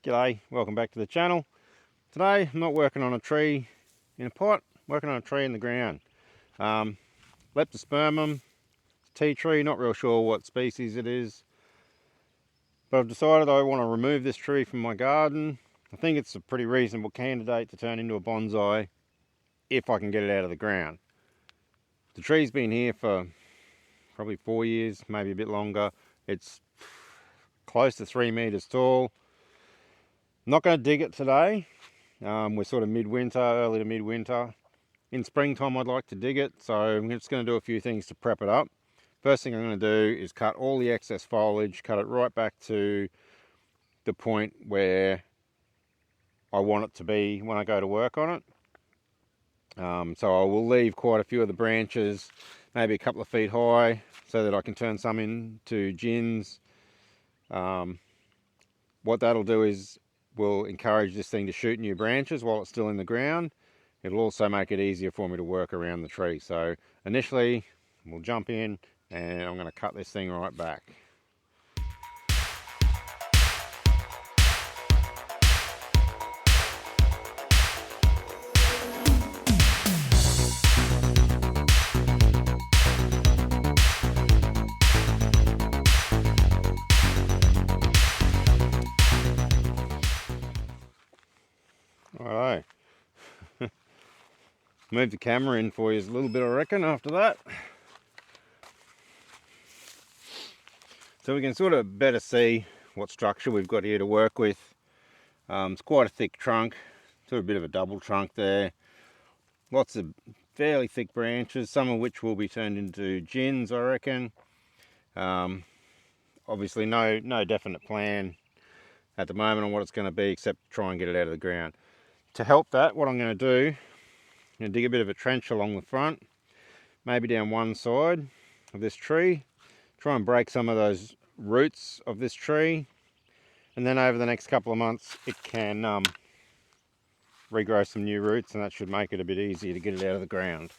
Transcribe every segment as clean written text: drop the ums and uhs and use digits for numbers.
G'day, welcome back to the channel. Today I'm not working on a tree in a pot, working on a tree in the ground. Leptospermum, tea tree, not real sure what species it is. But I've decided I want to remove this tree from my garden. I think it's a pretty reasonable candidate to turn into a bonsai if I can get it out of the ground. The tree's been here for probably 4 years, maybe a bit longer. It's close to 3 meters tall. I'm not going to dig it today. We're sort of midwinter, early to midwinter. In springtime I'd like to dig it, so I'm just going to do a few things to prep it up. First thing I'm going to do is cut all the excess foliage, cut it right back to the point where I want it to be when I go to work on it. So I will leave quite a few of the branches, maybe a couple of feet high, so that I can turn some into gins. What that'll do is will encourage this thing to shoot new branches while it's still in the ground. It'll also make it easier for me to work around the tree. So initially we'll jump in and I'm going to cut this thing right back. Alright. Move the camera in for you a little bit, I reckon, after that. So we can sort of better see what structure we've got here to work with. It's quite a thick trunk, sort of a bit of a double trunk there. Lots of fairly thick branches, some of which will be turned into gins, I reckon. Obviously no definite plan at the moment on what it's going to be, except try and get it out of the ground. To help that, what I'm going to do, I'm going to dig a bit of a trench along the front, maybe down one side of this tree, try and break some of those roots of this tree, and then over the next couple of months it can regrow some new roots, and that should make it a bit easier to get it out of the ground,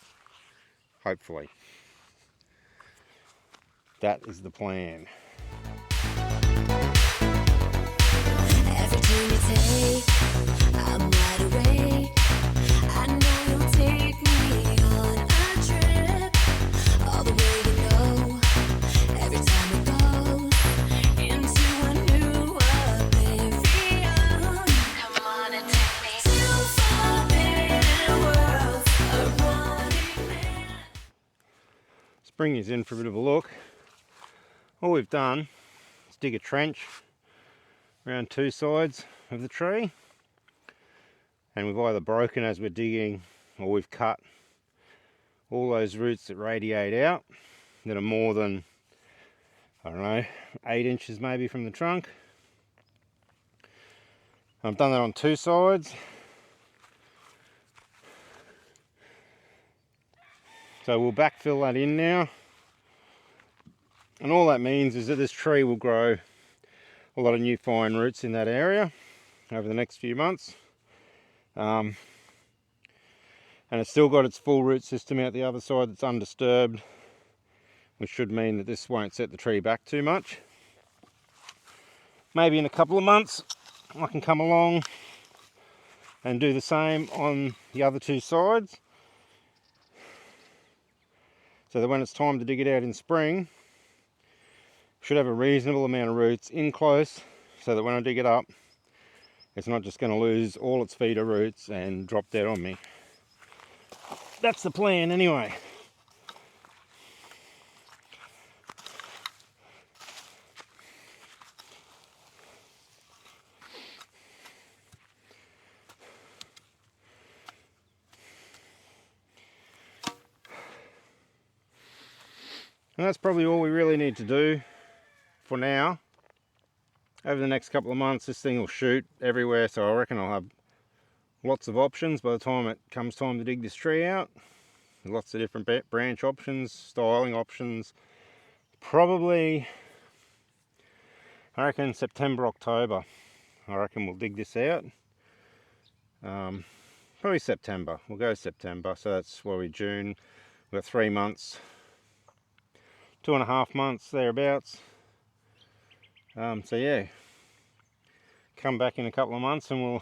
hopefully. That is the plan. Every turn you take, I'm wide awake. I know you'll take me on a trip, all the way to know. Every time it goes into a new oblivion. Come on and take me to forbidden worlds, a running man. Spring is in for a bit of a look. All we've done is dig a trench around two sides of the tree, and we've either broken as we're digging or we've cut all those roots that radiate out that are more than, I don't know, 8 inches maybe from the trunk. I've done that on two sides. So we'll backfill that in now, and all that means is that this tree will grow a lot of new fine roots in that area over the next few months. And it's still got its full root system out the other side that's undisturbed, which should mean that this won't set the tree back too much. Maybe in a couple of months I can come along and do the same on the other two sides, so that when it's time to dig it out in spring, should have a reasonable amount of roots in close, so that when I dig it up, it's not just going to lose all its feeder roots and drop dead on me. That's the plan anyway. And that's probably all we really need to do for now. Over the next couple of months this thing will shoot everywhere, so I reckon I'll have lots of options by the time it comes time to dig this tree out. Lots of different branch options, styling options. Probably, I reckon September, October, I reckon we'll dig this out. Probably September, we'll go September, so that's what we're June. We've got 3 months, 2.5 months thereabouts. So yeah, come back in a couple of months and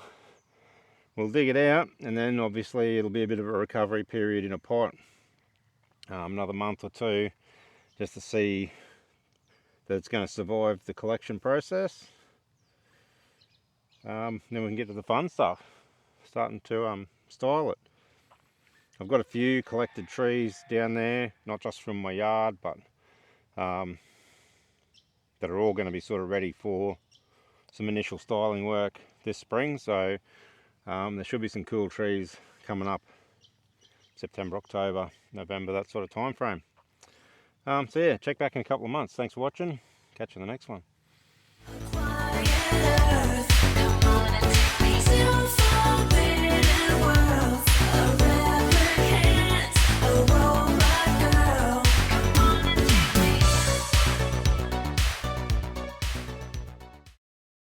we'll dig it out, and then obviously it'll be a bit of a recovery period in a pot, another month or two, just to see that it's going to survive the collection process. Then we can get to the fun stuff, starting to style it. I've got a few collected trees down there, not just from my yard, but that are all going to be sort of ready for some initial styling work this spring. So there should be some cool trees coming up September, October, November, that sort of time frame. So yeah, check back in a couple of months. Thanks for watching. Catch you in the next one.